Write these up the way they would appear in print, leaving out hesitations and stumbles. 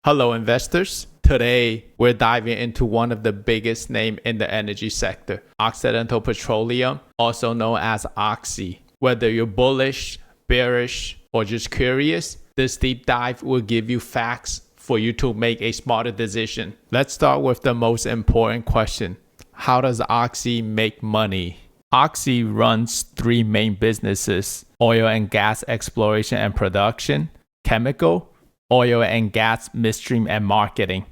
Hello investors. Today, we're diving into one of the biggest names in the energy sector, Occidental Petroleum, also known as OXY. Whether you're bullish, bearish, or just curious, this deep dive will give you facts for you to make a smarter decision. Let's start with the most important question. How does OXY make money? OXY runs three main businesses: oil and gas exploration and production, chemical, oil and gas midstream and marketing.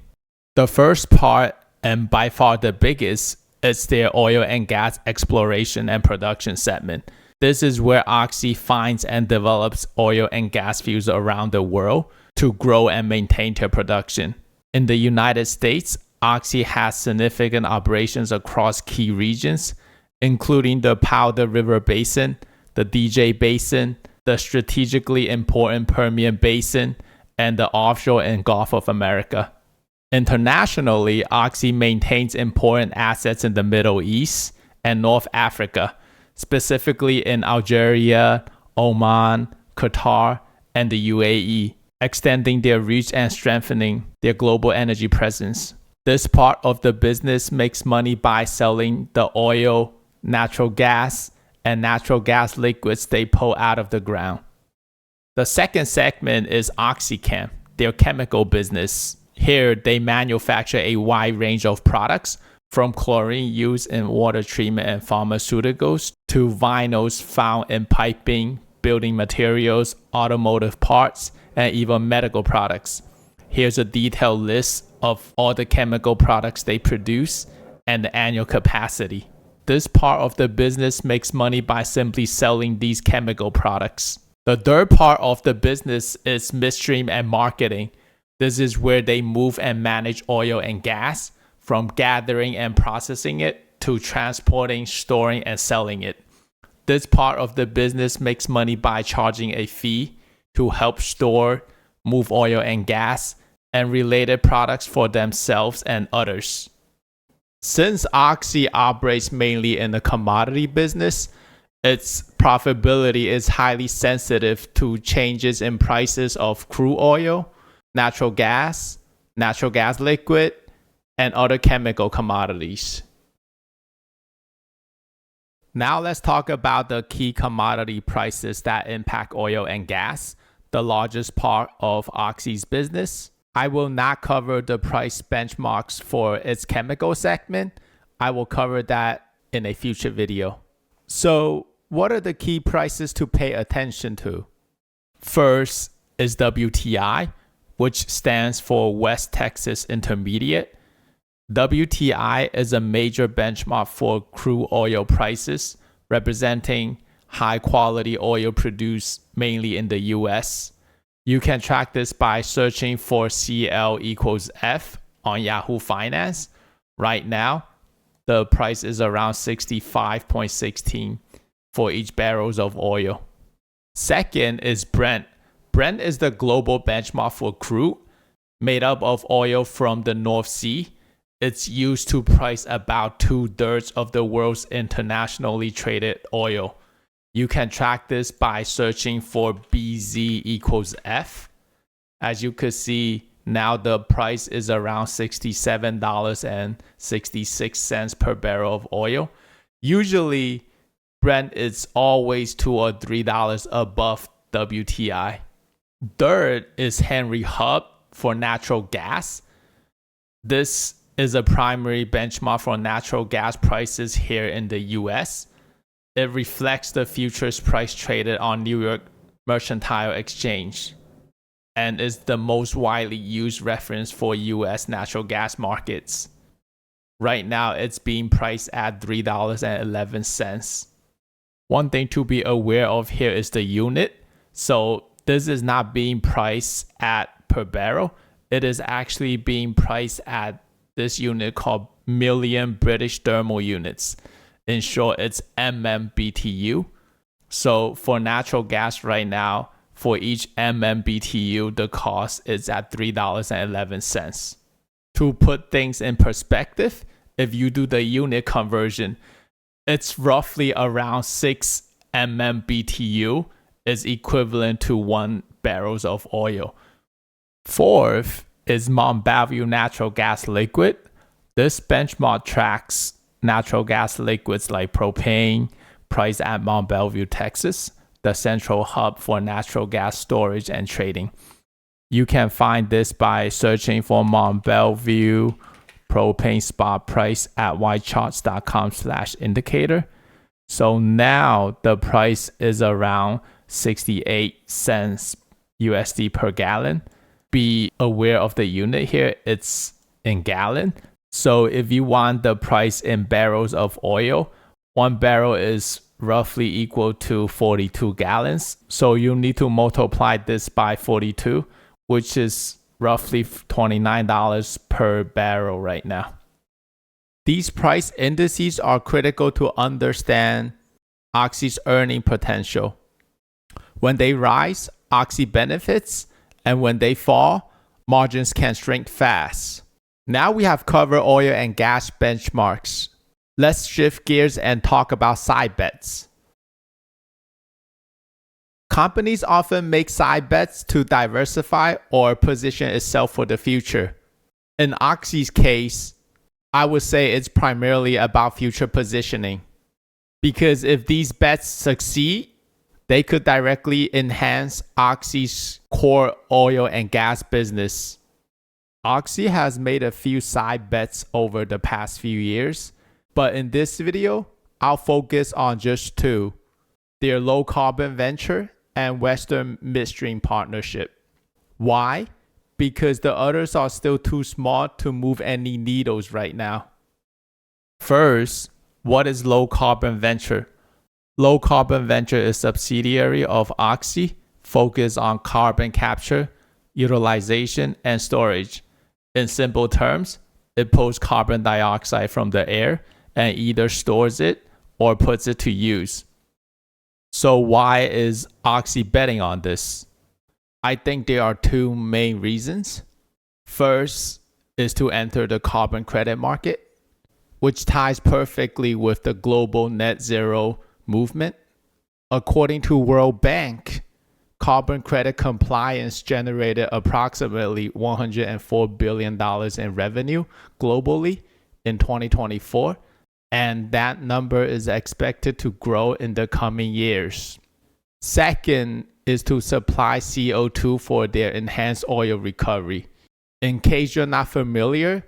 The first part, and by far the biggest, is their oil and gas exploration and production segment. This is where OXY finds and develops oil and gas fields around the world to grow and maintain their production. In the United States, OXY has significant operations across key regions, including the Powder River Basin, the DJ Basin, the strategically important Permian Basin, and the offshore and Gulf of America. Internationally, OXY maintains important assets in the Middle East and North Africa, specifically in Algeria, Oman, Qatar, and the UAE, extending their reach and strengthening their global energy presence. This part of the business makes money by selling the oil, natural gas, and natural gas liquids they pull out of the ground. The second segment is OXYChem, their chemical business. Here, they manufacture a wide range of products, from chlorine used in water treatment and pharmaceuticals to vinyls found in piping, building materials, automotive parts, and even medical products. Here's a detailed list of all the chemical products they produce and the annual capacity. This part of the business makes money by simply selling these chemical products. The third part of the business is midstream and marketing. This is where they move and manage oil and gas, from gathering and processing it to transporting, storing, and selling it. This part of the business makes money by charging a fee to help store, move oil and gas, and related products for themselves and others. Since OXY operates mainly in the commodity business, its profitability is highly sensitive to changes in prices of crude oil, natural gas liquid, and other chemical commodities. Now let's talk about the key commodity prices that impact oil and gas, the largest part of OXY's business. I will not cover the price benchmarks for its chemical segment. I will cover that in a future video. So, what are the key prices to pay attention to? First is WTI, which stands for West Texas Intermediate. WTI is a major benchmark for crude oil prices, representing high quality oil produced mainly in the US. You can track this by searching for CL equals F on Yahoo Finance. Right now, the price is around 65.16 for each barrels of oil. Second is Brent. Brent is the global benchmark for crude, made up of oil from the North Sea. It's used to price about 2/3 of the world's internationally traded oil. You can track this by searching for BZ equals F. As you could see, now the price is around $67.66 per barrel of oil. Usually, Brent is always $2 or $3 above WTI. Third is Henry Hub for natural gas. This is a primary benchmark for natural gas prices here in the US. It reflects the futures price traded on New York Mercantile Exchange and is the most widely used reference for US natural gas markets. Right now, it's being priced at $3.11. One thing to be aware of here is the unit. So this is not being priced at per barrel. It is actually being priced at this unit called million British thermal units. In short, it's MMBTU. So for natural gas right now, for each MMBTU, the cost is at $3.11. To put things in perspective, if you do the unit conversion, it's roughly around 6 MMBTU is equivalent to 1 barrels of oil. Fourth is Mont Belvieu natural gas liquid. This benchmark tracks natural gas liquids like propane, priced at Mont Belvieu, Texas, the central hub for natural gas storage and trading. You can find this by searching for Mont Belvieu propane spot price at ycharts.com/indicator. So now the price is around 68 cents USD per gallon. Be aware of the unit here. It's in gallon. So if you want the price in barrels of oil, 1 barrel is roughly equal to 42 gallons. So you need to multiply this by 42, which is roughly $29 per barrel right now. These price indices are critical to understand Oxy's earning potential. When they rise, Oxy benefits, and when they fall, margins can shrink fast. Now we have covered oil and gas benchmarks. Let's shift gears and talk about side bets. Companies often make side bets to diversify or position itself for the future. In Oxy's case, I would say it's primarily about future positioning. Because if these bets succeed, they could directly enhance Oxy's core oil and gas business. Oxy has made a few side bets over the past few years, but in this video, I'll focus on just two: their low carbon venture and Western Midstream partnership. Why? Because the others are still too small to move any needles right now. First, what is low carbon venture? Low carbon venture is a subsidiary of Oxy, focused on carbon capture, utilization, and storage. In simple terms, it pulls carbon dioxide from the air and either stores it or puts it to use. So why is Oxy betting on this? I think there are two main reasons. First is to enter the carbon credit market, which ties perfectly with the global net zero movement. According to World Bank, carbon credit compliance generated approximately $104 billion in revenue globally in 2024, and that number is expected to grow in the coming years. Second is to supply CO2 for their enhanced oil recovery. In case you're not familiar,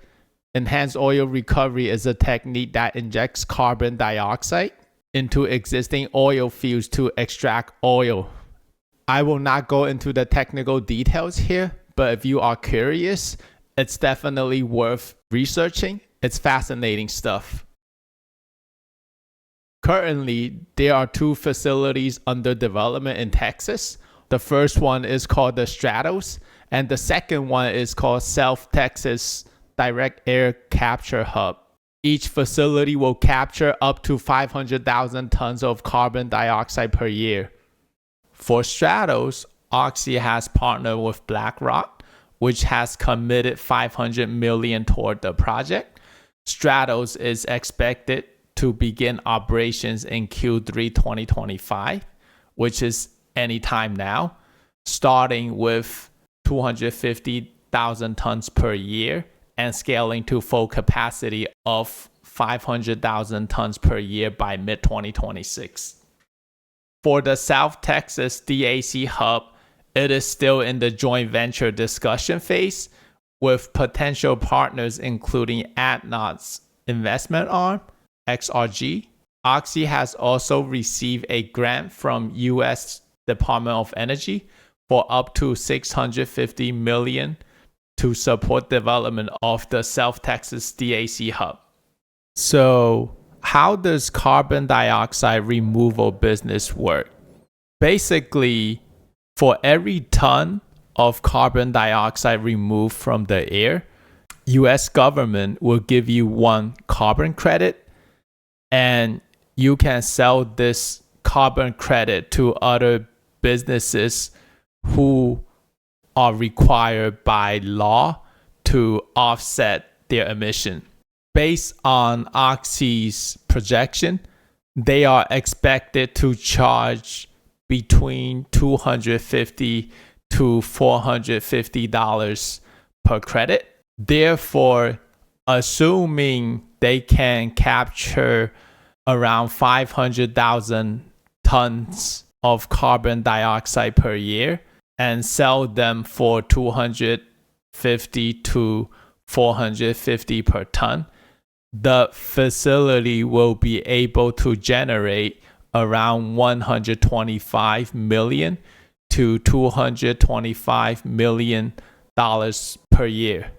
enhanced oil recovery is a technique that injects carbon dioxide into existing oil fields to extract oil. I will not go into the technical details here, but if you are curious, it's definitely worth researching. It's fascinating stuff. Currently, there are two facilities under development in Texas. The first one is called the Stratos, and the second one is called South Texas Direct Air Capture Hub. Each facility will capture up to 500,000 tons of carbon dioxide per year. For Stratos, Oxy has partnered with BlackRock, which has committed $500 million toward the project. Stratos is expected to begin operations in Q3 2025, which is anytime now, starting with 250,000 tons per year and scaling to full capacity of 500,000 tons per year by mid-2026. For the South Texas DAC hub, it is still in the joint venture discussion phase with potential partners including ADNOC's investment arm, XRG. Oxy has also received a grant from U.S. Department of Energy for up to $650 million to support development of the South Texas DAC hub. So, how does carbon dioxide removal business work? Basically, for every ton of carbon dioxide removed from the air, US government will give you one carbon credit, and you can sell this carbon credit to other businesses who are required by law to offset their emission. Based on Oxy's projection, they are expected to charge between $250 to $450 per credit. Therefore, assuming they can capture around 500,000 tons of carbon dioxide per year and sell them for 250 to 450 per ton, the facility will be able to generate around $125 million to $225 million per year.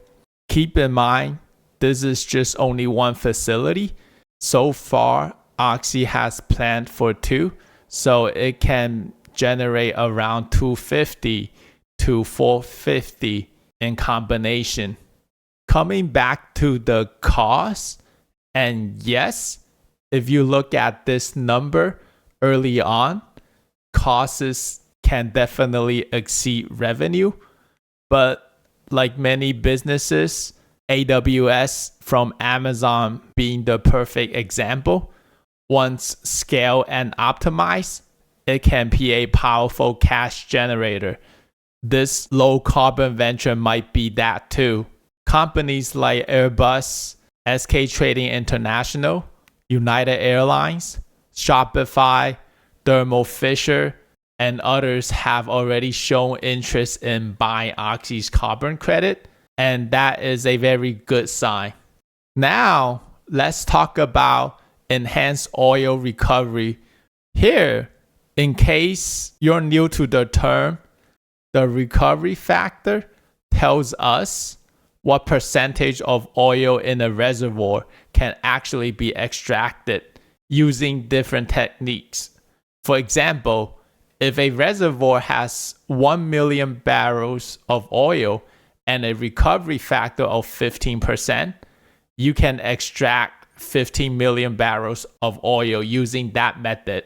Keep in mind, this is just only one facility. So far, Oxy has planned for 2, so it can generate around 250 to 450 in combination. Coming back to the cost, and yes, if you look at this number early on, costs can definitely exceed revenue. But like many businesses, AWS from Amazon being the perfect example, once scaled and optimized, it can be a powerful cash generator. This low carbon venture might be that too. Companies like Airbus, SK Trading International, United Airlines, Shopify, Thermo Fisher, and others have already shown interest in buying Oxy's carbon credit, and that is a very good sign. Now, let's talk about enhanced oil recovery. Here, in case you're new to the term, the recovery factor tells us what percentage of oil in a reservoir can actually be extracted using different techniques. For example, if a reservoir has 1 million barrels of oil and a recovery factor of 15%, you can extract 15 million barrels of oil using that method.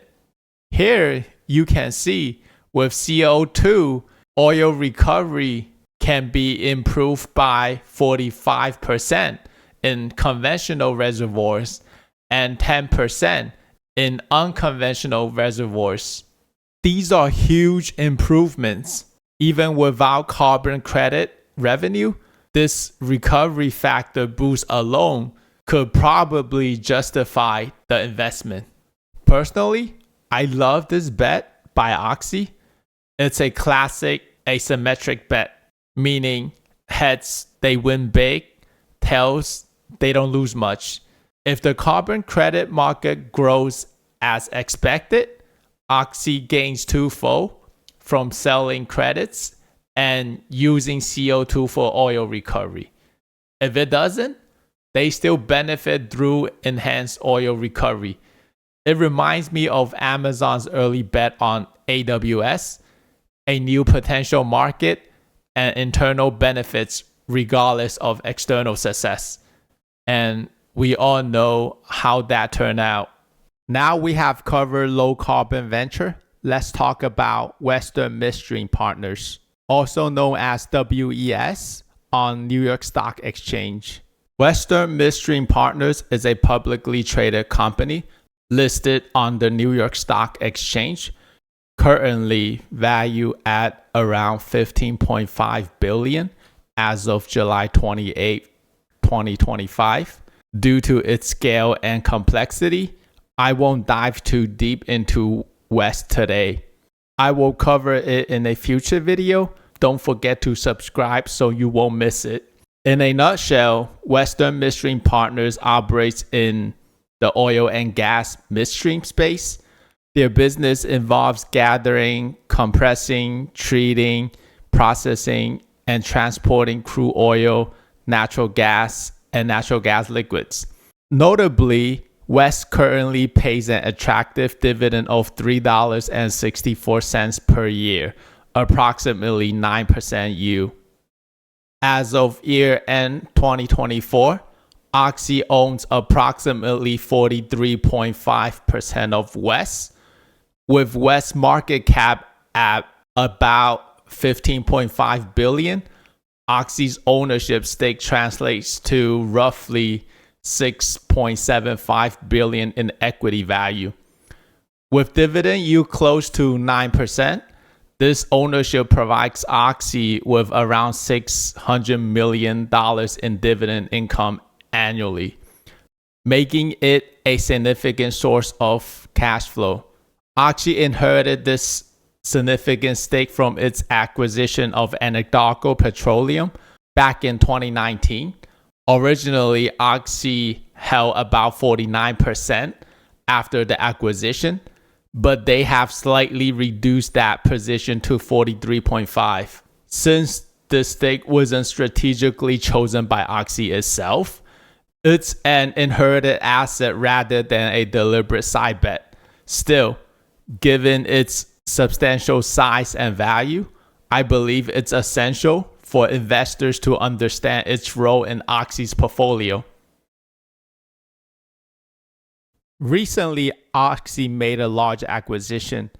Here, you can see with CO2, oil recovery can be improved by 45% in conventional reservoirs and 10% in unconventional reservoirs. These are huge improvements. Even without carbon credit revenue, this recovery factor boost alone could probably justify the investment. Personally, I love this bet by Oxy. It's a classic asymmetric bet, meaning heads, they win big, tails, they don't lose much. If the carbon credit market grows as expected, Oxy gains twofold from selling credits and using CO2 for oil recovery. If it doesn't, they still benefit through enhanced oil recovery. It reminds me of Amazon's early bet on AWS, a new potential market and internal benefits regardless of external success. And we all know how that turned out. Now we have covered low carbon venture. Let's talk about Western Midstream Partners, also known as WES on New York Stock Exchange. Western Midstream Partners is a publicly traded company listed on the New York Stock Exchange, currently valued at around $15.5 billion as of July 28, 2025. Due to its scale and complexity, I won't dive too deep into West today. I will cover it in a future video. Don't forget to subscribe so you won't miss it. In a nutshell, Western Midstream Partners operates in the oil and gas midstream space. Their business involves gathering, compressing, treating, processing, and transporting crude oil, natural gas, and natural gas liquids. Notably, West currently pays an attractive dividend of $3.64 per year, approximately 9% yield. As of year-end 2024, Oxy owns approximately 43.5% of West, with West market cap at about $15.5 billion. Oxy's ownership stake translates to roughly $6.75 billion in equity value. With dividend yield close to 9%, This ownership provides Oxy with around $600 million in dividend income annually, making it a significant source of cash flow. Oxy inherited this significant stake from its acquisition of Occidental Petroleum back in 2019. Originally, Oxy held about 49% after the acquisition, but they have slightly reduced that position to 43.5%. Since the stake wasn't strategically chosen by Oxy itself, it's an inherited asset rather than a deliberate side bet. Still, given its substantial size and value, I believe it's essential for investors to understand its role in Oxy's portfolio. Recently, Oxy made a large acquisition.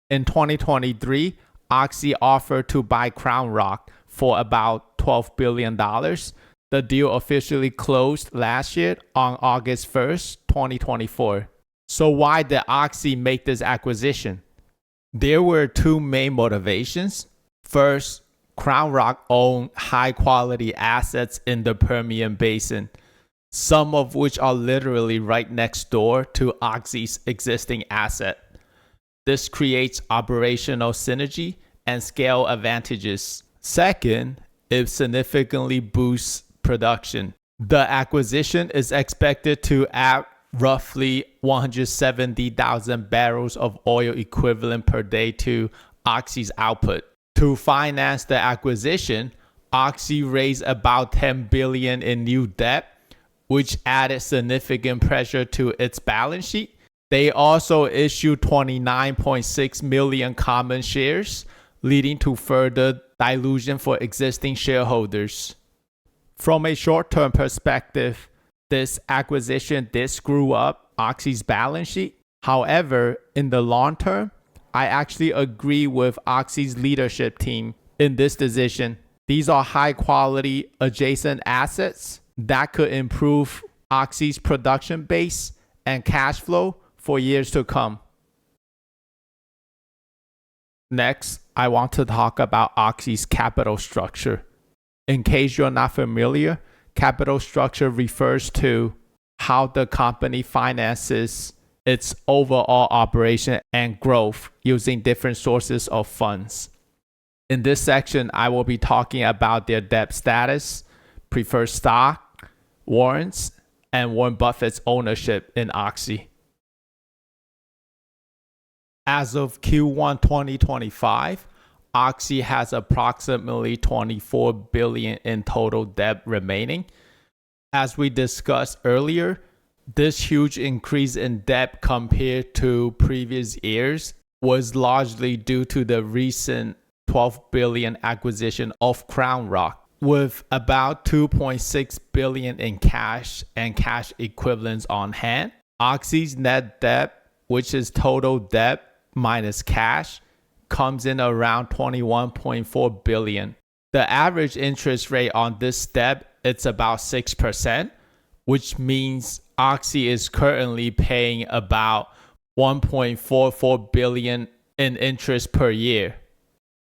In 2023, Oxy offered to buy CrownRock for about $12 billion. The deal officially closed last year on August 1st, 2024. So why did Oxy make this acquisition? There were two main motivations. First, CrownRock owned high-quality assets in the Permian Basin, some of which are literally right next door to Oxy's existing asset. This creates operational synergy and scale advantages. Second, it significantly boosts production. The acquisition is expected to add roughly 170,000 barrels of oil equivalent per day to Oxy's output. To finance the acquisition, Oxy raised about $10 billion in new debt, which added significant pressure to its balance sheet. They also issued 29.6 million common shares, leading to further dilution for existing shareholders. From a short-term perspective, this acquisition did screw up Oxy's balance sheet. However, in the long term, I actually agree with Oxy's leadership team in this decision. These are high-quality adjacent assets that could improve Oxy's production base and cash flow for years to come. Next, I want to talk about Oxy's capital structure. In case you're not familiar, capital structure refers to how the company finances its overall operation and growth using different sources of funds. In this section, I will be talking about their debt status, preferred stock, warrants, and Warren Buffett's ownership in Oxy. As of Q1 2025, Oxy has approximately $24 billion in total debt remaining. As we discussed earlier, this huge increase in debt compared to previous years was largely due to the recent $12 billion acquisition of CrownRock. With about $2.6 billion in cash and cash equivalents on hand, Oxy's net debt, which is total debt minus cash, comes in around $21.4 billion. The average interest rate on this debt is about 6%, which means Oxy is currently paying about $1.44 billion in interest per year.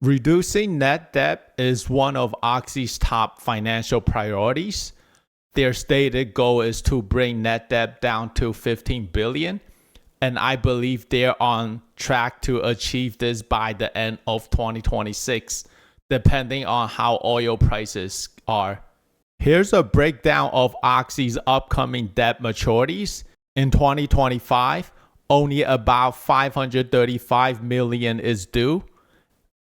Reducing net debt is one of Oxy's top financial priorities. Their stated goal is to bring net debt down to $15 billion, and I believe they're on track to achieve this by the end of 2026, depending on how oil prices are. Here's a breakdown of Oxy's upcoming debt maturities. In 2025, only about $535 million is due.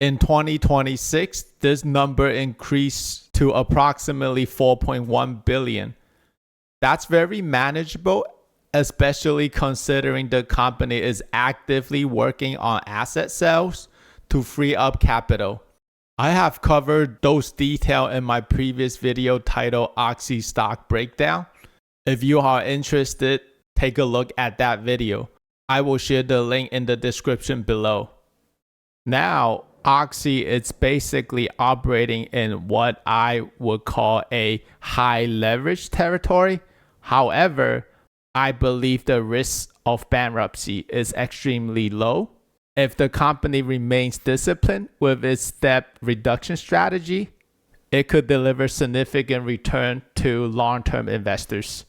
In 2026, this number increased to approximately $4.1 billion. That's very manageable, especially considering the company is actively working on asset sales to free up capital. I have covered those details in my previous video titled Oxy Stock Breakdown. If you are interested, take a look at that video. I will share the link in the description below. Now, Oxy is basically operating in what I would call a high leverage territory. However, I believe the risk of bankruptcy is extremely low. If the company remains disciplined with its debt reduction strategy, it could deliver significant return to long-term investors.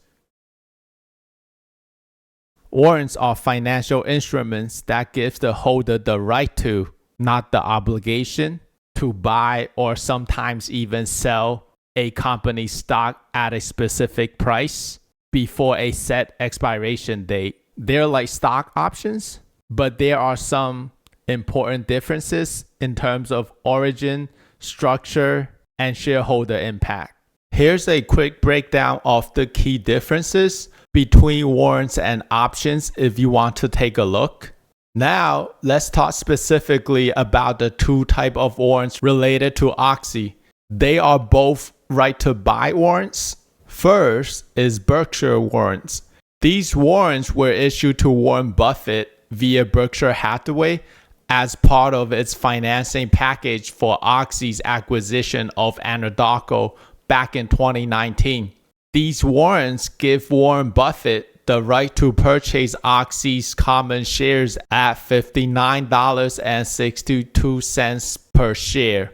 Warrants are financial instruments that give the holder the right to, not the obligation, to buy or sometimes even sell a company's stock at a specific price before a set expiration date. They're like stock options, but there are some important differences in terms of origin, structure, and shareholder impact. Here's a quick breakdown of the key differences between warrants and options if you want to take a look. Now, let's talk specifically about the two types of warrants related to OXY. They are both right to buy warrants. First is Berkshire warrants. These warrants were issued to Warren Buffett via Berkshire Hathaway as part of its financing package for OXY's acquisition of Anadarko back in 2019. These warrants give Warren Buffett the right to purchase OXY's common shares at $59.62 per share.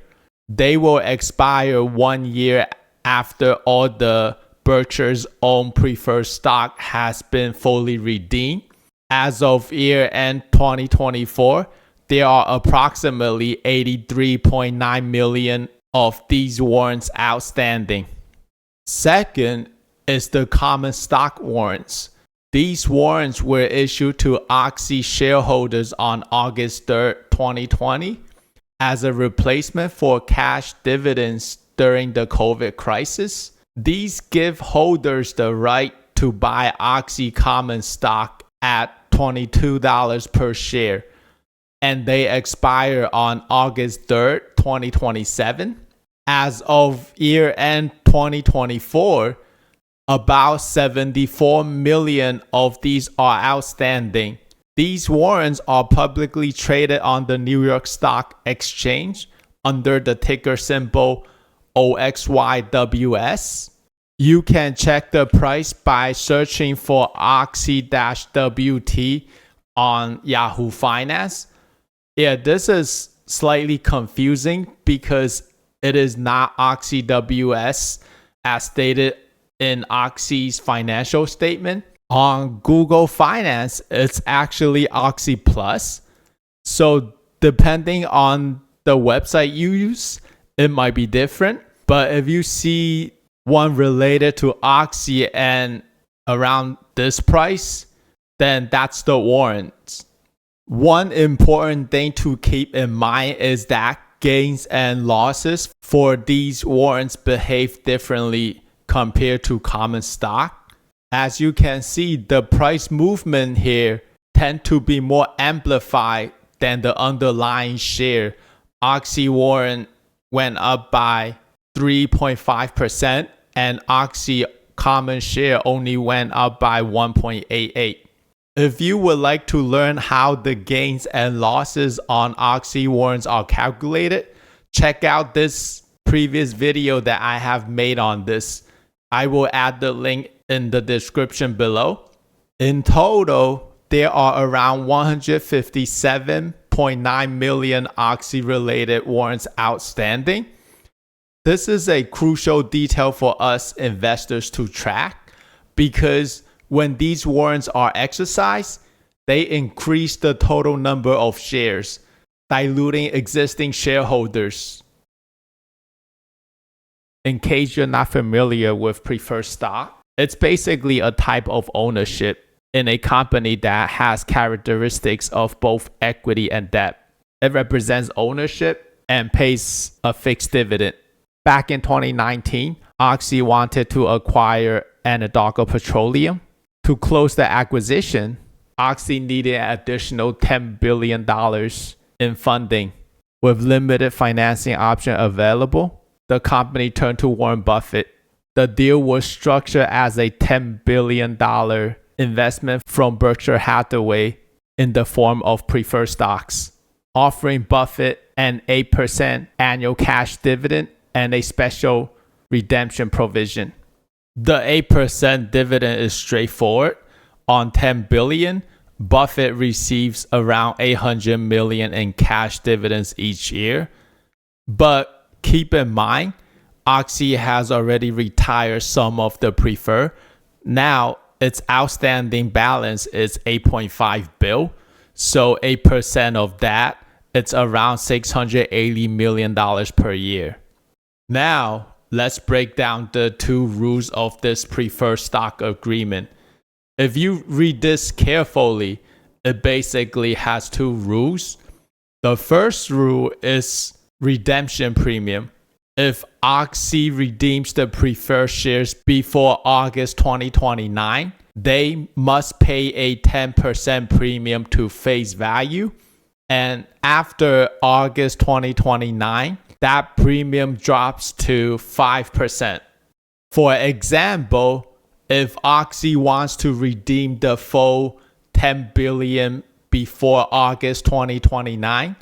They will expire 1 year after all the Berkshire's own preferred stock has been fully redeemed. As of year-end 2024, there are approximately 83.9 million of these warrants outstanding. Second is the common stock warrants. These warrants were issued to OXY shareholders on August 3, 2020 as a replacement for cash dividends during the COVID crisis. These give holders the right to buy OXY common stock at $22 per share, and they expire on August 3rd, 2027. As of year-end 2024, about 74 million of these are outstanding. These warrants are publicly traded on the New York Stock Exchange under the ticker symbol OXYWS. You can check the price by searching for OXY-WT on Yahoo Finance. Yeah, this is slightly confusing because it is not OXYWS as stated in OXY's financial statement. On Google Finance, it's actually OXY Plus. So depending on the website you use, it might be different. But if you see one related to OXY and around this price, then that's the warrants. One important thing to keep in mind is that gains and losses for these warrants behave differently compared to common stock. As you can see, the price movement here tend to be more amplified than the underlying share. OXY warrant went up by 3.5% and OXY common share only went up by 1.88. If you would like to learn how the gains and losses on OXY warrants are calculated, check out this previous video that I have made on this. I will add the link in the description below. In total, there are around 157.9 million OXY related warrants outstanding. This is a crucial detail for us investors to track because when these warrants are exercised, they increase the total number of shares, diluting existing shareholders. In case you're not familiar with preferred stock, it's basically a type of ownership in a company that has characteristics of both equity and debt. It represents ownership and pays a fixed dividend. Back in 2019, OXY wanted to acquire Occidental Petroleum. To close the acquisition, OXY needed an additional $10 billion in funding. With limited financing option available, the company turned to Warren Buffett. The deal was structured as a $10 billion investment from Berkshire Hathaway in the form of preferred stocks, offering Buffett an 8% annual cash dividend and a special redemption provision. The 8% dividend is straightforward. On $10 billion, Buffett receives around $800 million in cash dividends each year. But keep in mind, Oxy has already retired some of the preferred. Now, its outstanding balance is $8.5 billion. So 8% of that, it's around $680 million per year. Now, let's break down the two rules of this preferred stock agreement. If you read this carefully, it basically has two rules. The first rule is redemption premium. If Oxy redeems the preferred shares before August 2029, they must pay a 10% premium to face value. And after August 2029, that premium drops to 5%. For example, if Oxy wants to redeem the full $10 billion before August 2029,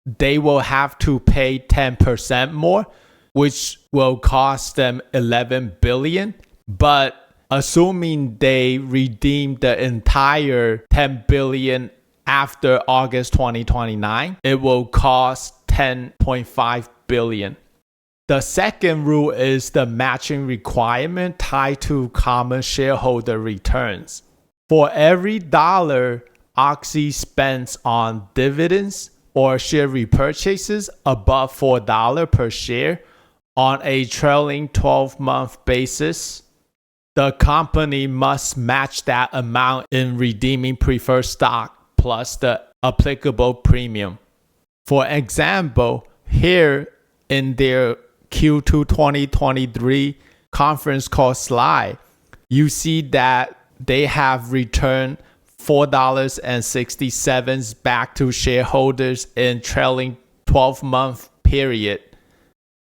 they will have to pay 10% more, which will cost them $11 billion. But assuming they redeem the entire $10 billion after August 2029, it will cost $10.5 billion. The second rule is the matching requirement tied to common shareholder returns. For every dollar Oxy spends on dividends or share repurchases above $4 per share on a trailing 12-month basis, the company must match that amount in redeeming preferred stock plus the applicable premium. For example, here in their Q2 2023 conference call slide, you see that they have returned $4.67 back to shareholders in trailing 12-month period.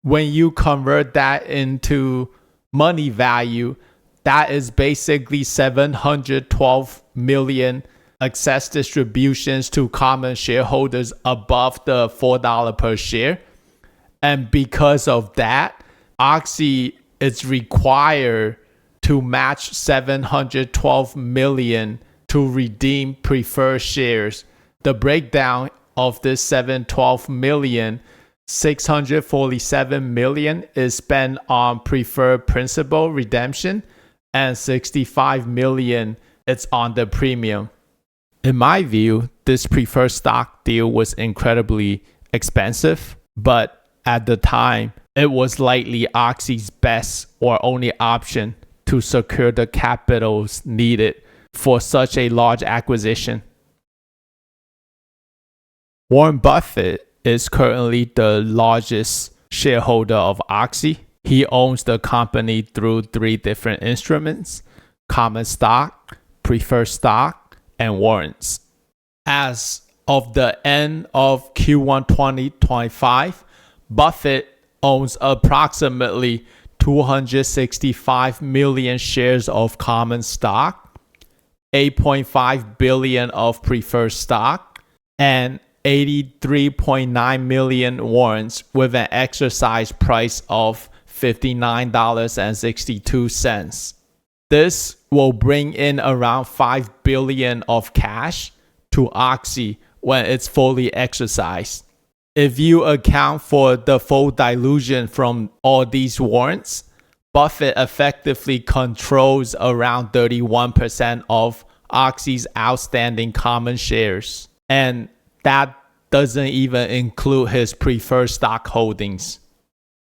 When you convert that into money value, that is basically $712 million excess distributions to common shareholders above the $4 per share. And because of that, Oxy is required to match $712 million to redeem preferred shares. The breakdown of this $712 million, $647 million is spent on preferred principal redemption and $65 million is on the premium. In my view, this preferred stock deal was incredibly expensive, but at the time, it was likely Oxy's best or only option to secure the capitals needed for such a large acquisition. Warren Buffett is currently the largest shareholder of Oxy. He owns the company through 3 different instruments: common stock, preferred stock, and warrants. As of the end of Q1 2025, Buffett owns approximately 265 million shares of common stock, 8.5 billion of preferred stock, and 83.9 million warrants with an exercise price of $59.62. This will bring in around $5 billion of cash to Oxy when it's fully exercised. If you account for the full dilution from all these warrants, Buffett effectively controls around 31% of Oxy's outstanding common shares. And that doesn't even include his preferred stock holdings.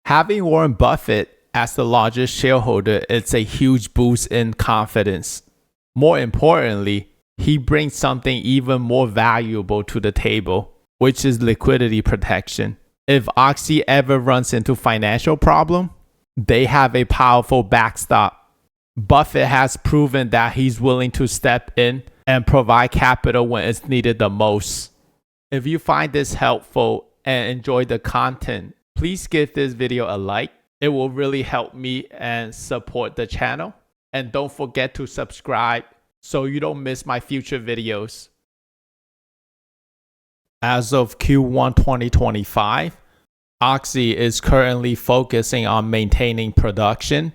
Having Warren Buffett as the largest shareholder is a huge boost in confidence. More importantly, he brings something even more valuable to the table, which is liquidity protection. If Oxy ever runs into financial problem, they have a powerful backstop. Buffett has proven that he's willing to step in and provide capital when it's needed the most. If you find this helpful and enjoy the content, please give this video a like. It will really help me and support the channel. And don't forget to subscribe so you don't miss my future videos. As of Q1 2025, Oxy is currently focusing on maintaining production,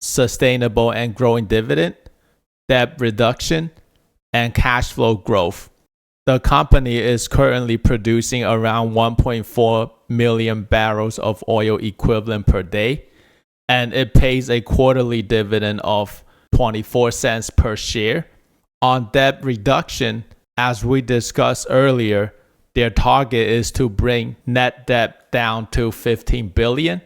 sustainable and growing dividend, debt reduction, and cash flow growth. The company is currently producing around 1.4 million barrels of oil equivalent per day, and it pays a quarterly dividend of 24 cents per share. On debt reduction, as we discussed earlier, their target is to bring net debt down to 15 billion,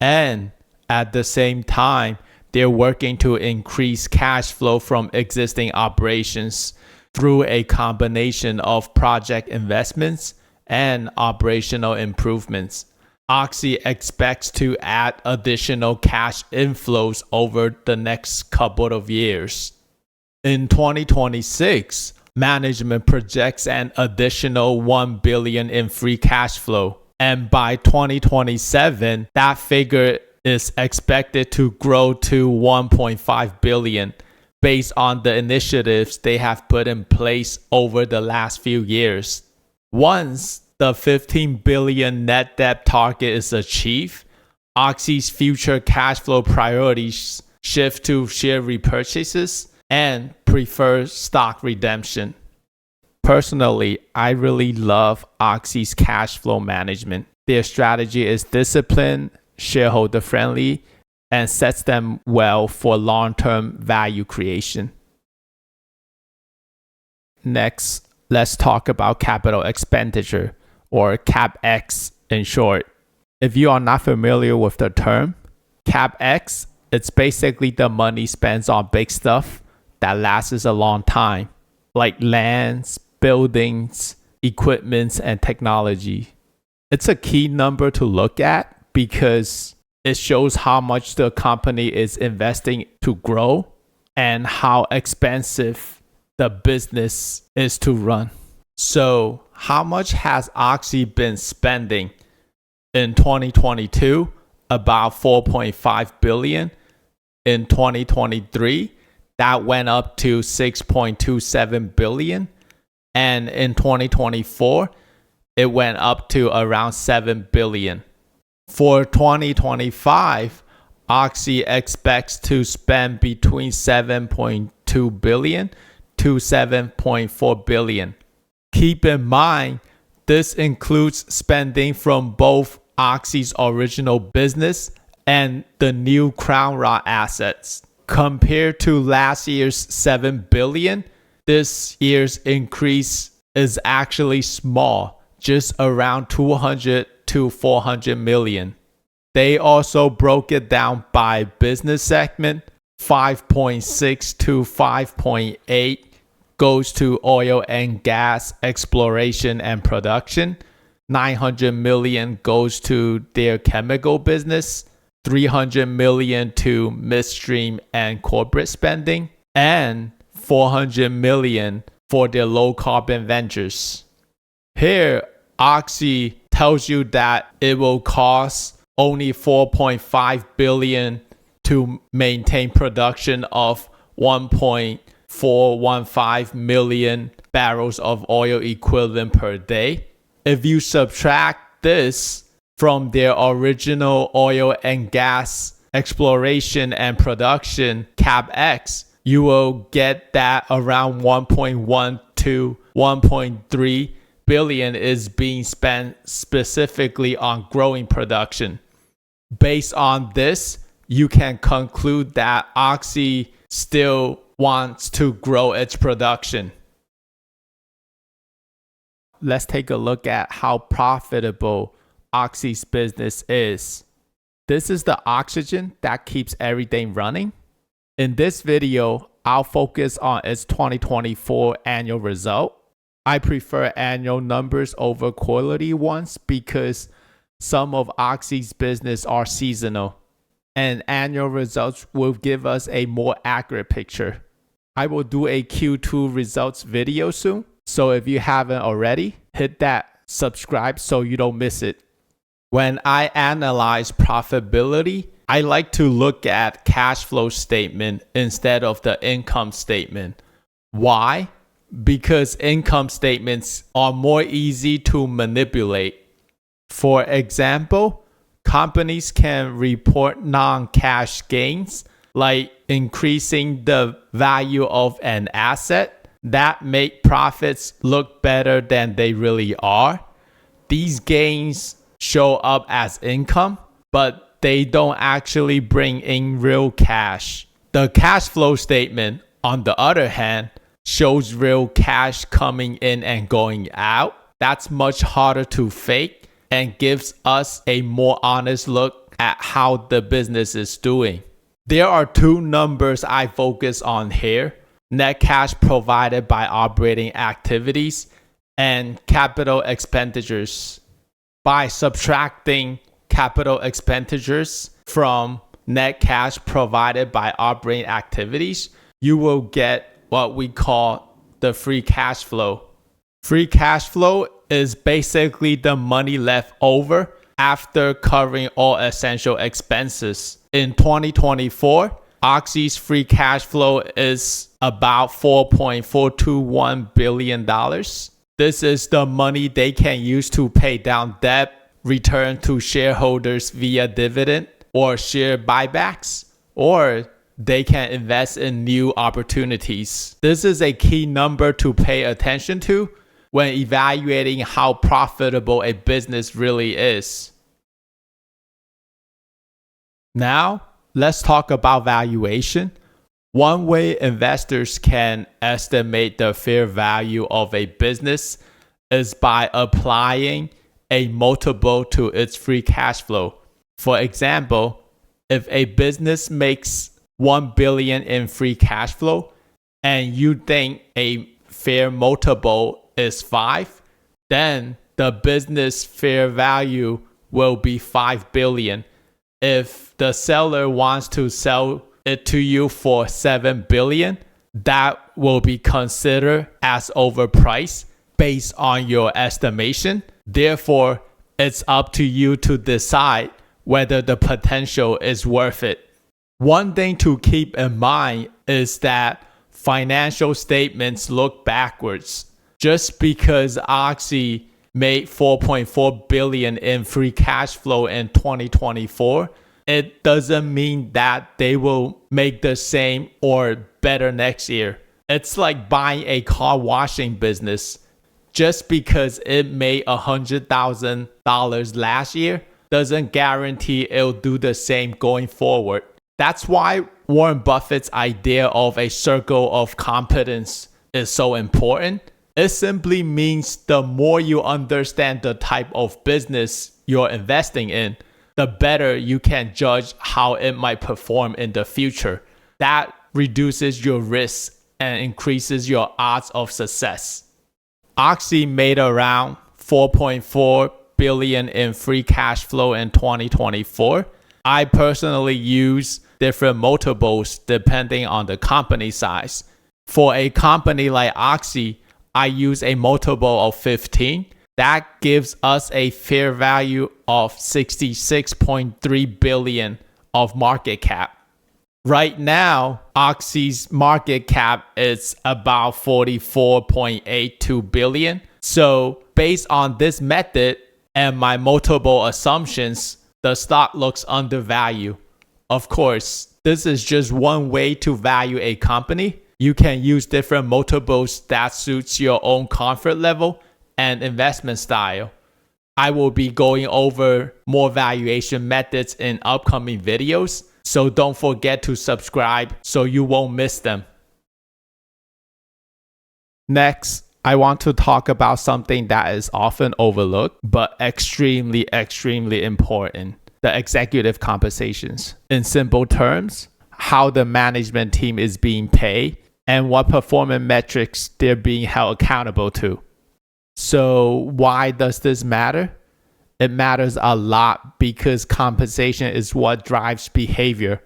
and at the same time, they're working to increase cash flow from existing operations through a combination of project investments and operational improvements. Oxy expects to add additional cash inflows over the next couple of years. In 2026, management projects an additional 1 billion in free cash flow, and by 2027, that figure is expected to grow to 1.5 billion based on the initiatives they have put in place over the last few years. Once the 15 billion net debt target is achieved, Oxy's future cash flow priorities shift to share repurchases and prefer stock redemption. Personally, I really love Oxy's cash flow management. Their strategy is disciplined, shareholder friendly, and sets them well for long-term value creation. Next, let's talk about capital expenditure, or CapEx in short. If you are not familiar with the term, CapEx, it's basically the money spent on big stuff that lasts a long time, like lands, buildings, equipment, and technology. It's a key number to look at because it shows how much the company is investing to grow and how expensive the business is to run. So, how much has Oxy been spending? In 2022, about 4.5 billion. In 2023, that went up to 6.27 billion. And in 2024, it went up to around 7 billion. For 2025, Oxy expects to spend between 7.2 billion to 7.4 billion. Keep in mind, this includes spending from both Oxy's original business and the new CrownRock assets. Compared to last year's 7 billion, this year's increase is actually small, just around 200 to 400 million. They also broke it down by business segment. 5.6 to 5.8 goes to oil and gas exploration and production. 900 million goes to their chemical business. 300 million to midstream and corporate spending, and 400 million for their low carbon ventures. Here, Oxy tells you that it will cost only 4.5 billion to maintain production of 1.415 million barrels of oil equivalent per day. If you subtract this from their original oil and gas exploration and production CapEx, you will get that around 1.1 to 1.3 billion is being spent specifically on growing production. Based on this, you can conclude that Oxy still wants to grow its production. Let's take a look at how profitable Oxy's business is. This is the oxygen that keeps everything running. In this video, I'll focus on its 2024 annual result. I prefer annual numbers over quarterly ones because some of Oxy's business are seasonal, and annual results will give us a more accurate picture. I will do a Q2 results video soon, so if you haven't already, hit that subscribe so you don't miss it. When I analyze profitability, I like to look at cash flow statement instead of the income statement. Why? Because income statements are more easy to manipulate. For example, companies can report non-cash gains like increasing the value of an asset, that make profits look better than they really are. These gains show up as income, but they don't actually bring in real cash. The cash flow statement, on the other hand, shows real cash coming in and going out. That's much harder to fake and gives us a more honest look at how the business is doing. There are two numbers I focus on here: net cash provided by operating activities and capital expenditures. By subtracting capital expenditures from net cash provided by operating activities, you will get what we call the free cash flow. Free cash flow is basically the money left over after covering all essential expenses. In 2024, Oxy's free cash flow is about $4.421 billion. This is the money they can use to pay down debt, return to shareholders via dividend or share buybacks, or they can invest in new opportunities. This is a key number to pay attention to when evaluating how profitable a business really is. Now, let's talk about valuation. One way investors can estimate the fair value of a business is by applying a multiple to its free cash flow. For example, if a business makes $1 billion in free cash flow and you think a fair multiple is 5, then the business fair value will be $5 billion. If the seller wants to sell it to you for $7 billion, that will be considered as overpriced based on your estimation. Therefore, it's up to you to decide whether the potential is worth it. One thing to keep in mind is that financial statements look backwards. Just because Oxy made $4.4 billion in free cash flow in 2024, it doesn't mean that they will make the same or better next year. It's like buying a car washing business. Just because it made $100,000 last year doesn't guarantee it'll do the same going forward. That's why Warren Buffett's idea of a circle of competence is so important. It simply means the more you understand the type of business you're investing in, the better you can judge how it might perform in the future. That reduces your risk and increases your odds of success. Oxy made around $4.4 billion in free cash flow in 2024. I personally use different multiples depending on the company size. For a company like Oxy, I use a multiple of 15. That gives us a fair value of $66.3 billion of market cap. Right now, Oxy's market cap is about $44.82 billion. So based on this method and my multiple assumptions, the stock looks undervalued. Of course, this is just one way to value a company. You can use different multiples that suits your own comfort level and investment style. I will be going over more valuation methods in upcoming videos, so don't forget to subscribe so you won't miss them. Next, I want to talk about something that is often overlooked, but extremely important: the executive compensations. In simple terms, how the management team is being paid and what performance metrics they're being held accountable to. So why does this matter? It matters a lot because compensation is what drives behavior.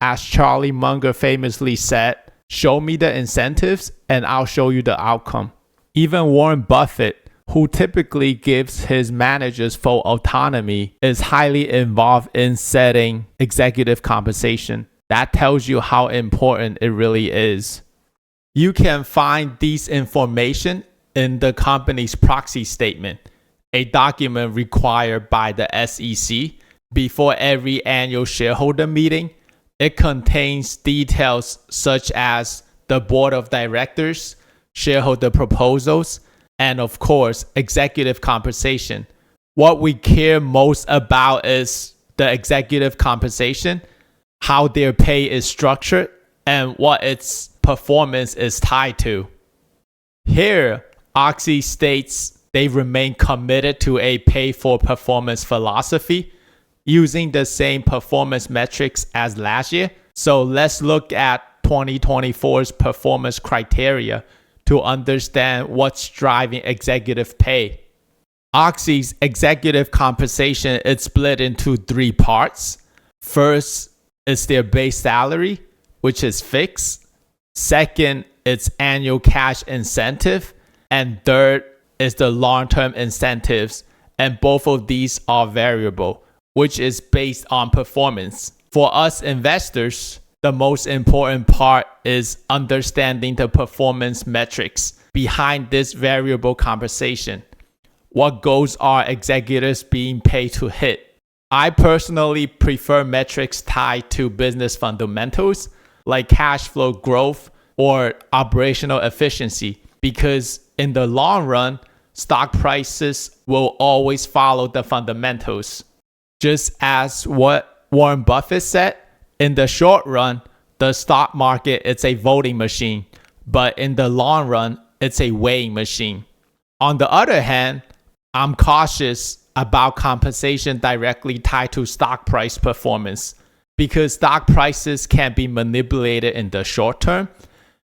As Charlie Munger famously said, "Show me the incentives and I'll show you the outcome." Even Warren Buffett, who typically gives his managers full autonomy, is highly involved in setting executive compensation. That tells you how important it really is. You can find these information in the company's proxy statement, a document required by the SEC before every annual shareholder meeting. It contains details such as the board of directors, shareholder proposals, and of course, executive compensation. What we care most about is the executive compensation, how their pay is structured, and what its performance is tied to. Here, Oxy states they remain committed to a pay-for-performance philosophy using the same performance metrics as last year. So let's look at 2024's performance criteria to understand what's driving executive pay. Oxy's executive compensation is split into 3 parts. First is their base salary, which is fixed. Second, it's annual cash incentive. And third is the long-term incentives. And both of these are variable, which is based on performance. For us investors, the most important part is understanding the performance metrics behind this variable compensation. What goals are executives being paid to hit? I personally prefer metrics tied to business fundamentals like cash flow growth or operational efficiency, because in the long run, stock prices will always follow the fundamentals. Just as what Warren Buffett said, in the short run, the stock market is a voting machine, but in the long run, it's a weighing machine. On the other hand, I'm cautious about compensation directly tied to stock price performance because stock prices can be manipulated in the short term.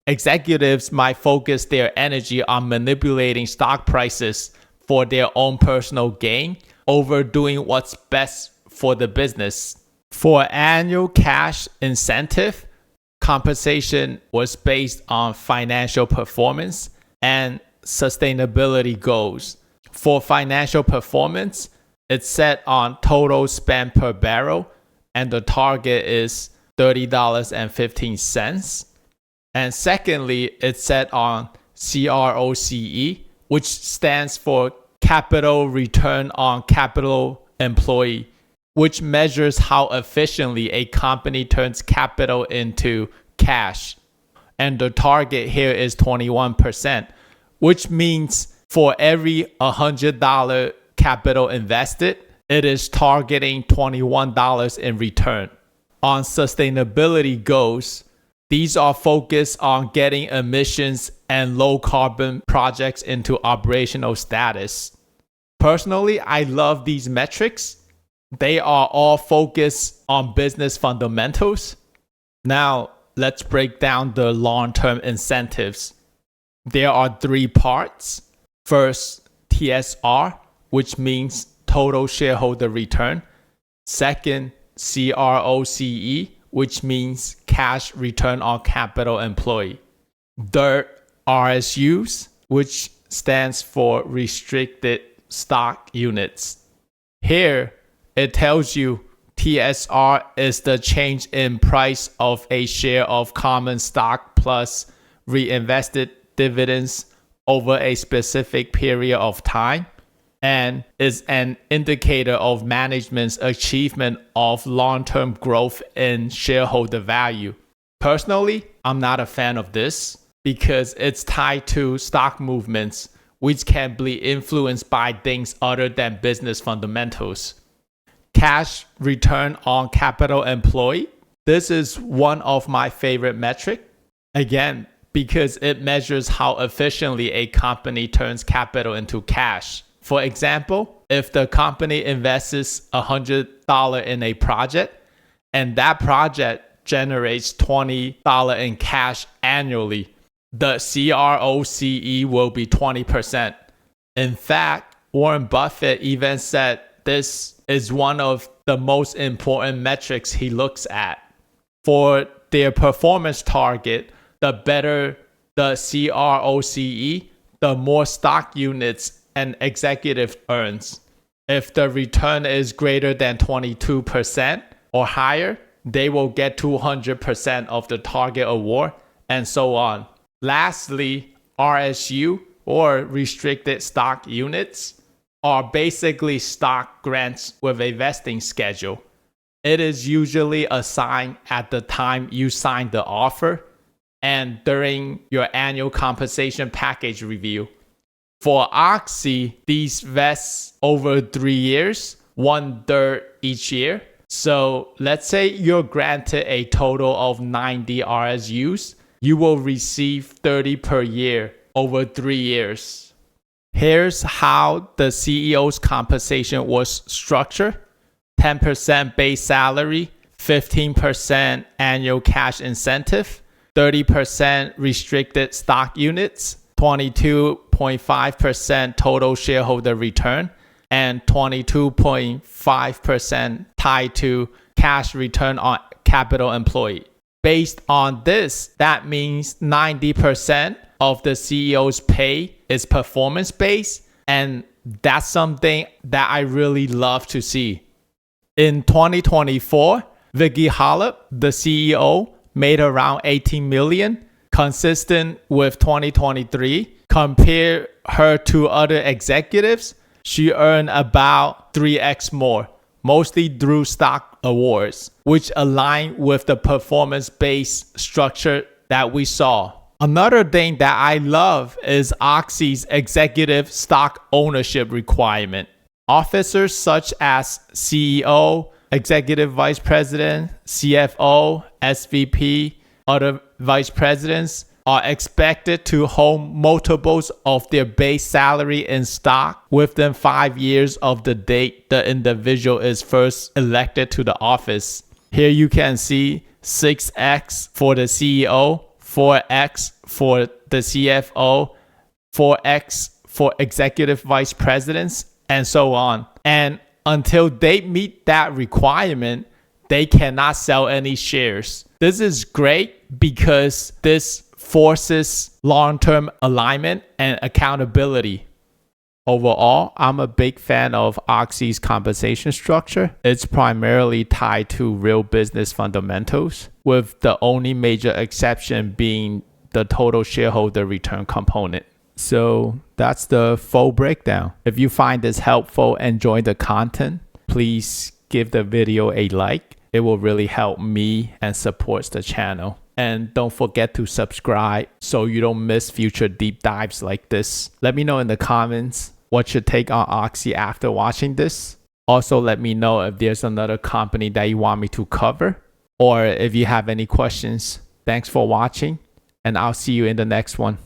Executives might focus their energy on manipulating stock prices for their own personal gain over doing what's best for the business. For annual cash incentive, compensation was based on financial performance and sustainability goals. For financial performance, it's set on total spend per barrel, and the target is $30.15. And secondly, it's set on CROCE, which stands for Capital Return on Capital Employed, which measures how efficiently a company turns capital into cash. And the target here is 21%, which means for every $100 capital invested, it is targeting $21 in return. On sustainability goals, these are focused on getting emissions and low carbon projects into operational status. Personally, I love these metrics. They are all focused on business fundamentals. Now, let's break down the long-term incentives. There are 3 parts. First, TSR, which means total shareholder return. Second, CROCE, which means cash return on capital employed. Third, RSUs, which stands for restricted stock units. Here, it tells you TSR is the change in price of a share of common stock plus reinvested dividends over a specific period of time, and is an indicator of management's achievement of long-term growth in shareholder value. Personally, I'm not a fan of this because it's tied to stock movements, which can be influenced by things other than business fundamentals. Cash return on capital employed. This is one of my favorite metrics. Again, because it measures how efficiently a company turns capital into cash. For example, if the company invests $100 in a project and that project generates $20 in cash annually, the CROCE will be 20%. In fact, Warren Buffett even said this is one of the most important metrics he looks at. For their performance target, the better the CROCE, the more stock units an executive earns. If the return is greater than 22% or higher, they will get 200% of the target award, and so on. Lastly, RSU, or restricted stock units, are basically stock grants with a vesting schedule. It is usually assigned at the time you sign the offer, and during your annual compensation package review. For OXY, these vest over 3 years, 1/3 each year. So let's say you're granted a total of 90 RSUs. You will receive 30 per year over 3 years. Here's how the CEO's compensation was structured. 10% base salary, 15% annual cash incentive, 30% restricted stock units, 22.5% total shareholder return, and 22.5% tied to cash return on capital employed. Based on this, that means 90% of the CEO's pay is performance-based, and that's something that I really love to see. In 2024, Vicki Hollop, the CEO, made around $18 million, consistent with 2023. Compare her to other executives, she earned about 3x more, mostly through stock awards, which align with the performance-based structure that we saw. Another thing that I love is OXY's executive stock ownership requirement. Officers such as CEO, Executive Vice President, CFO, SVP, other vice presidents are expected to hold multiples of their base salary in stock within 5 years of the date the individual is first elected to the office. Here you can see 6x for the CEO, 4x for the CFO, 4x for executive vice presidents, and so on. And until they meet that requirement, they cannot sell any shares. This is great because this forces long-term alignment and accountability. Overall, I'm a big fan of OXY's compensation structure. It's primarily tied to real business fundamentals, with the only major exception being the total shareholder return component. So that's the full breakdown. If you find this helpful and enjoy the content, please give the video a like. It will really help me and supports the channel. And don't forget to subscribe so you don't miss future deep dives like this. Let me know in the comments what's your take on OXY after watching this. Also, let me know if there's another company that you want me to cover, or if you have any questions. Thanks for watching, and I'll see you in the next one.